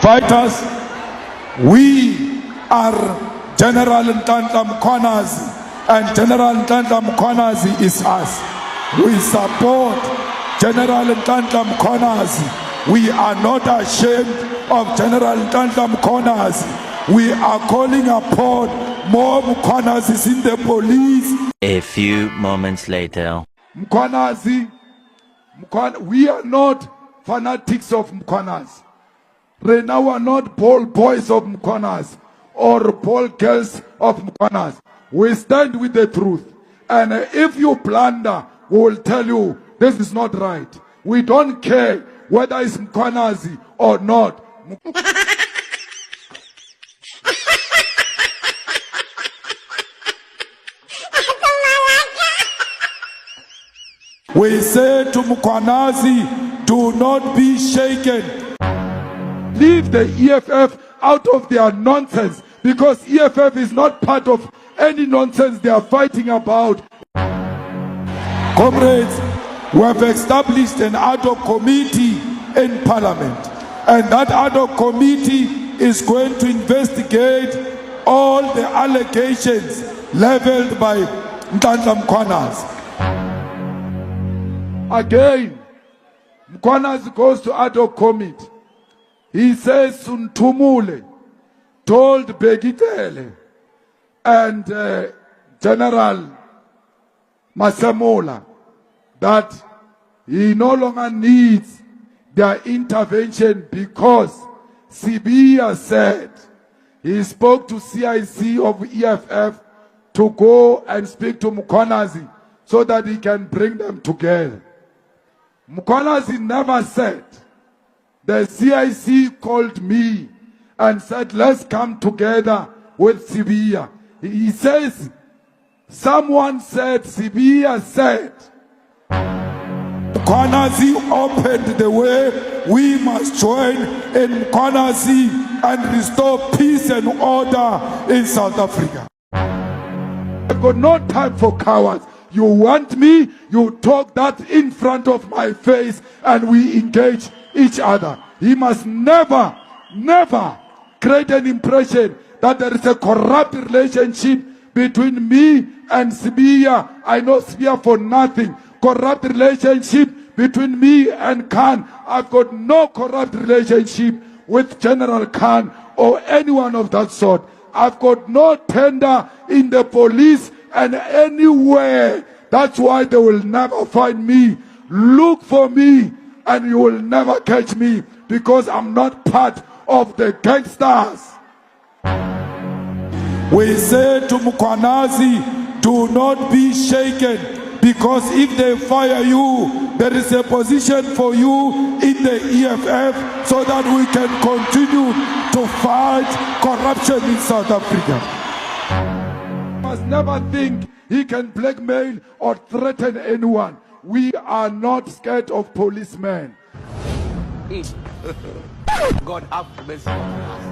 fighters. We are General Ntantla Mkhwanazi, and General Ntantla Mkhwanazi is us. We support General Ntantla Mkhwanazi. We are not ashamed of General Ntantla Mkhwanazi. We are calling upon more Mkhwanazis in the police. A few moments later. Mkhwanazi, we are not fanatics of Mkhwanazi. Right now we are not ball boys of Mkhwanazi or ball girls of Mkhwanazi. We stand with the truth. And if you blunder, we will tell you this is not right. We don't care whether it's Mkhwanazi or not. We say to Mkhwanazi, do not be shaken. Leave the EFF out of their nonsense, because EFF is not part of any nonsense they are fighting about. Comrades, we have established an ad hoc committee in Parliament, and that ad hoc committee is going to investigate all the allegations leveled by Ntantla Mkhwanazi. Again, Mkhwanazi goes to ad hoc committee. He says Suntumule told Begitele and General Masemola that he no longer needs their intervention because Sibiya said he spoke to CIC of EFF to go and speak to Mkhwanazi so that he can bring them together. Mkhwanazi never said. The CIC called me and said, let's come together with Sibiya. He says, someone said, Sibiya said. Mkhwanazi opened the way. We must join in Mkhwanazi and restore peace and order in South Africa. I've got no time for cowards. You want me, you talk that in front of my face and we engage each other. He must never create an impression that there is a corrupt relationship between me and Sibiya. I know Sibiya for nothing. Corrupt relationship between me and Khan. I've got no corrupt relationship with General Khan or anyone of that sort. I've got no tender in the police and anywhere. That's why they will never find me. Look for me and you will never catch me, because I'm not part of the gangsters. We say to Mkhwanazi, do not be shaken, because if they fire you, there is a position for you in the EFF so that we can continue to fight corruption in South Africa. He must never think he can blackmail or threaten anyone. We are not scared of policemen. God have mercy on us.